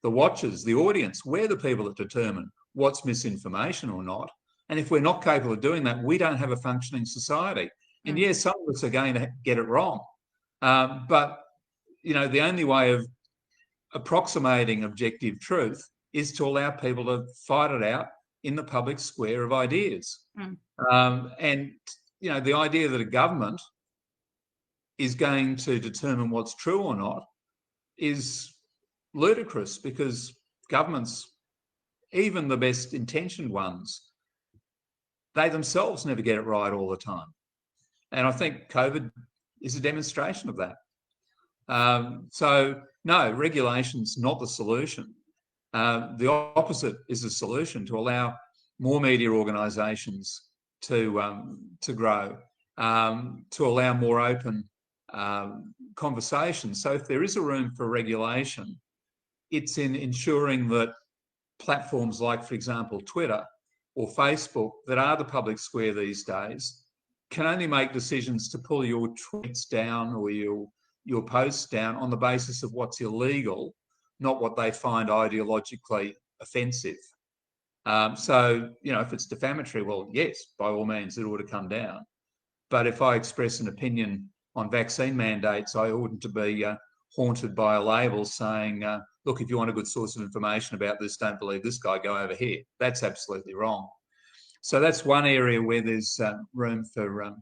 the watchers, the audience. We're the people that determine what's misinformation or not. And if we're not capable of doing that, we don't have a functioning society. And yes, some of us are going to get it wrong. But, the only way of approximating objective truth is to allow people to fight it out in the public square of ideas. And, the idea that a government is going to determine what's true or not is ludicrous, because governments, even the best intentioned ones, they themselves never get it right all the time. And I think COVID is a demonstration of that. So, no, regulation's not the solution. The opposite is the solution, to allow more media organisations to grow, to allow more open conversation. So if there is a room for regulation, it's in ensuring that platforms like, for example, Twitter or Facebook, that are the public square these days, can only make decisions to pull your tweets down or your posts down on the basis of what's illegal, not what they find ideologically offensive. So, if it's defamatory, well, yes, by all means, it ought to come down. But if I express an opinion on vaccine mandates, I oughtn't to be haunted by a label saying, look, if you want a good source of information about this, don't believe this guy, go over here. That's absolutely wrong. So that's one area where there's room for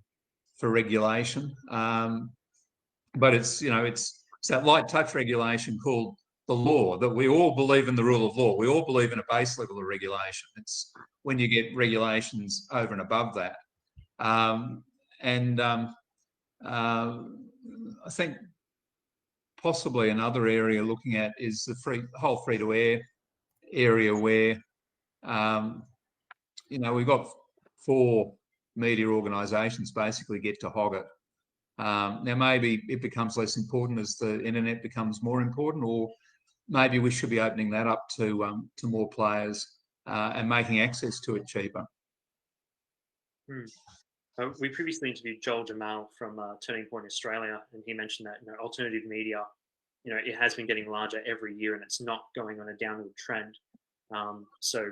regulation. But it's that light touch regulation called the law, that we all believe in the rule of law. We all believe in a base level of regulation. It's when you get regulations over and above that. I think possibly another area looking at is the whole free-to-air area, where we've got 4 media organisations basically get to hog it. Now, maybe it becomes less important as the internet becomes more important, or maybe we should be opening that up to more players and making access to it cheaper. We previously interviewed Joel Jamal from Turning Point Australia, and he mentioned that alternative media, it has been getting larger every year, and it's not going on a downward trend. So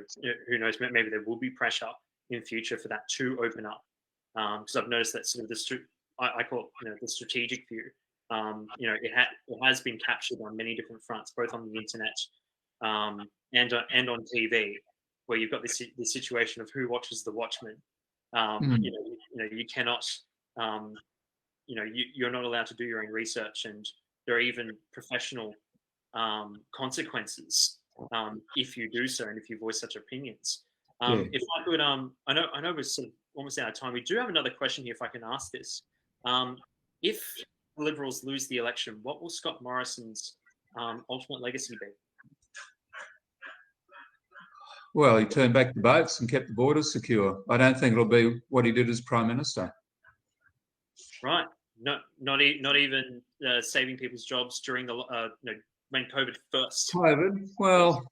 who knows? Maybe there will be pressure in future for that to open up. Because I've noticed that sort of I call it the strategic view. It has been captured on many different fronts, both on the internet and on TV, where you've got this situation of who watches the Watchmen. You cannot, you're not allowed to do your own research, and there are even professional consequences if you do so and if you voice such opinions. If I could, I know we're sort of almost out of time. We do have another question here, if I can ask this. If the Liberals lose the election, what will Scott Morrison's ultimate legacy be? Well, he turned back the boats and kept the borders secure. I don't think it'll be what he did as Prime Minister. Right. Not even saving people's jobs during the when COVID first. COVID. Well,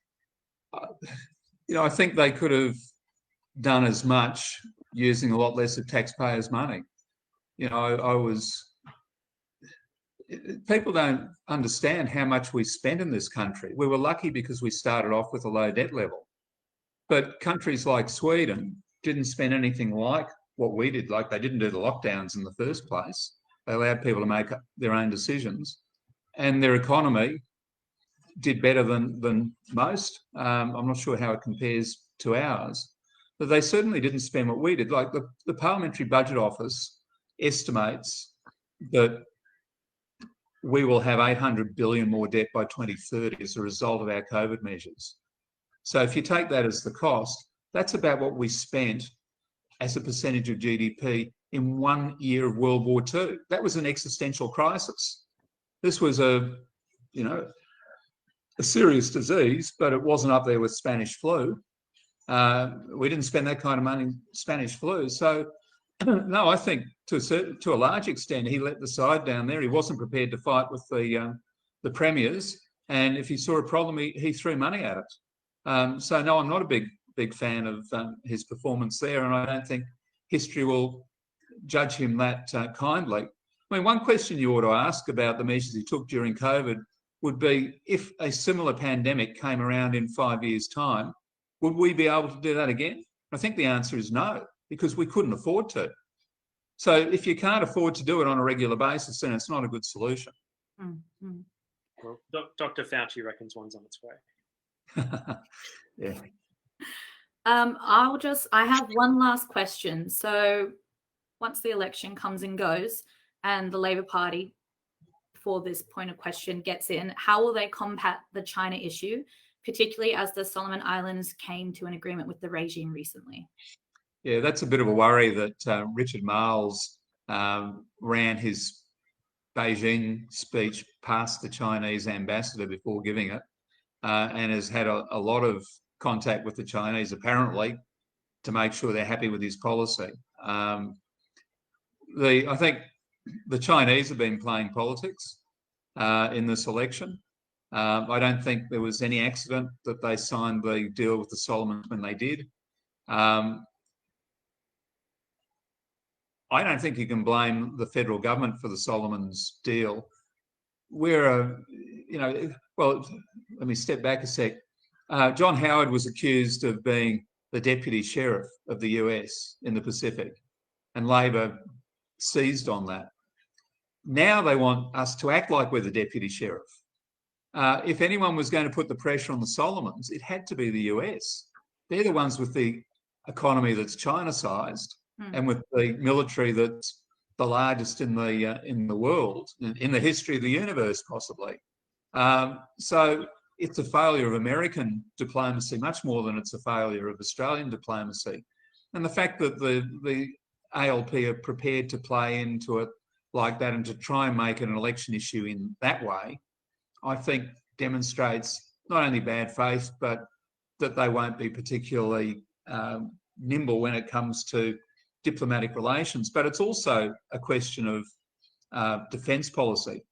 I think they could have done as much using a lot less of taxpayers' money. People don't understand how much we spend in this country. We were lucky because we started off with a low debt level. But countries like Sweden didn't spend anything like what we did. Like, they didn't do the lockdowns in the first place. They allowed people to make their own decisions. And their economy did better than most. I'm not sure how it compares to ours. But they certainly didn't spend what we did. Like, the Parliamentary Budget Office estimates that we will have 800 billion more debt by 2030 as a result of our COVID measures. So if you take that as the cost, that's about what we spent as a percentage of GDP in 1 year of World War II. That was an existential crisis. This was a serious disease, but it wasn't up there with Spanish flu. We didn't spend that kind of money in Spanish flu. So no, I think to a large extent, he let the side down there. He wasn't prepared to fight with the premiers. And if he saw a problem, he threw money at it. So no, I'm not a big fan of his performance there, and I don't think history will judge him that kindly. I mean, one question you ought to ask about the measures he took during COVID would be, if a similar pandemic came around in 5 years' time, would we be able to do that again? I think the answer is no, because we couldn't afford to. So if you can't afford to do it on a regular basis, then it's not a good solution. Mm-hmm. Well, Dr. Fauci reckons one's on its way. Yeah. I have one last question. So once the election comes and goes and the Labor Party, for this point of question, gets in, how will they combat the China issue, particularly as the Solomon Islands came to an agreement with the regime recently? Yeah, that's a bit of a worry that Richard Marles ran his Beijing speech past the Chinese ambassador before giving it, and has had a lot of contact with the Chinese, apparently, to make sure they're happy with his policy. I think the Chinese have been playing politics in this election. I don't think there was any accident that they signed the deal with the Solomons when they did. I don't think you can blame the federal government for the Solomons deal. Well, let me step back a sec. John Howard was accused of being the deputy sheriff of the US in the Pacific, and Labor seized on that. Now they want us to act like we're the deputy sheriff. If anyone was going to put the pressure on the Solomons, it had to be the US. They're the ones with the economy that's China-sized and with the military that's the largest in the world, in the history of the universe, possibly. So it's a failure of American diplomacy much more than it's a failure of Australian diplomacy. And the fact that the ALP are prepared to play into it like that and to try and make it an election issue in that way, I think demonstrates not only bad faith, but that they won't be particularly nimble when it comes to diplomatic relations. But it's also a question of defence policy.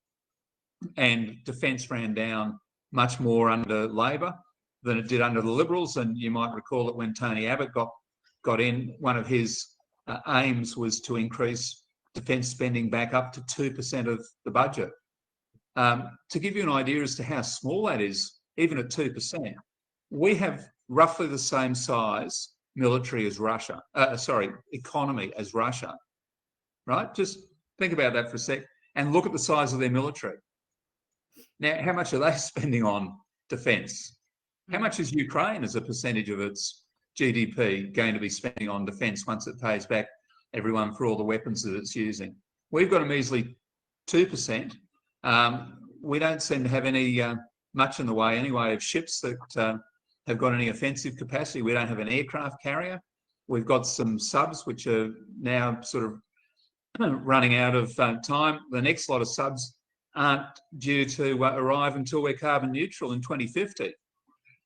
And defence ran down much more under Labor than it did under the Liberals. And you might recall that when Tony Abbott got in, one of his aims was to increase defence spending back up to 2% of the budget. To give you an idea as to how small that is, even at 2%, we have roughly the same size military as Russia, economy as Russia, right? Just think about that for a sec and look at the size of their military. Now, how much are they spending on defence? How much is Ukraine as a percentage of its GDP going to be spending on defence once it pays back everyone for all the weapons that it's using? We've got a measly 2%. We don't seem to have any much in the way anyway of ships that have got any offensive capacity. We don't have an aircraft carrier. We've got some subs which are now sort of running out of time. The next lot of subs aren't due to arrive until we're carbon neutral in 2050.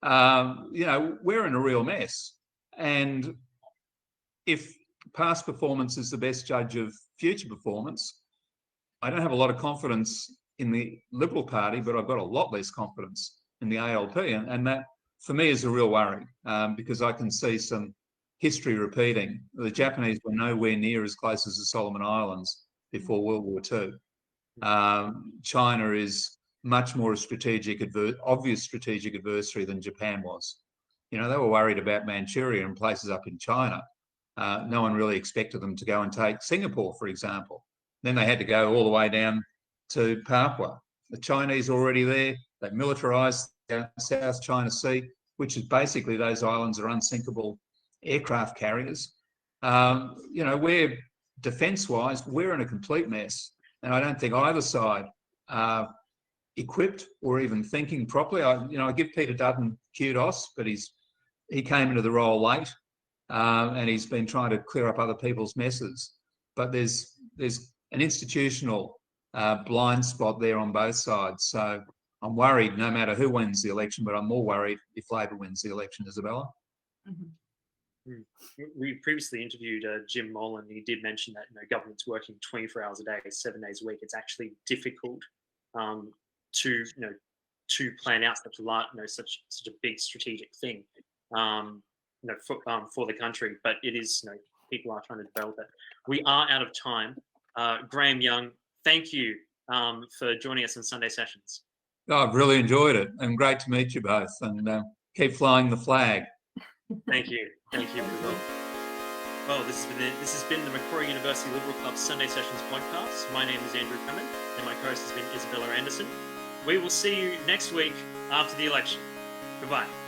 We're in a real mess. And if past performance is the best judge of future performance, I don't have a lot of confidence in the Liberal Party, but I've got a lot less confidence in the ALP. And that, for me, is a real worry because I can see some history repeating. The Japanese were nowhere near as close as the Solomon Islands before World War II. China is much more a obvious strategic adversary than Japan was. They were worried about Manchuria and places up in China. No one really expected them to go and take Singapore, for example. Then they had to go all the way down to Papua. The Chinese are already there. They've militarised the South China Sea, which is basically those islands are unsinkable aircraft carriers. We're defence-wise, we're in a complete mess. And I don't think either side are equipped or even thinking properly. I give Peter Dutton kudos, but he came into the role late and he's been trying to clear up other people's messes. But there's an institutional blind spot there on both sides. So I'm worried no matter who wins the election, but I'm more worried if Labor wins the election, Isabella. Mhm. We previously interviewed Jim Molan. He did mention that government's working 24 hours a day, 7 days a week. It's actually difficult to plan out such a big strategic thing for the country. But it is people are trying to develop it. We are out of time. Graham Young, thank you for joining us in Sunday Sessions. Oh, I've really enjoyed it, and great to meet you both. And keep flying the flag. Thank you. Thank you, we will. Well, this has been the Macquarie University Liberal Club Sunday Sessions podcast. My name is Andrew Cummin, and my co-host has been Isabella Anderson. We will see you next week after the election. Goodbye.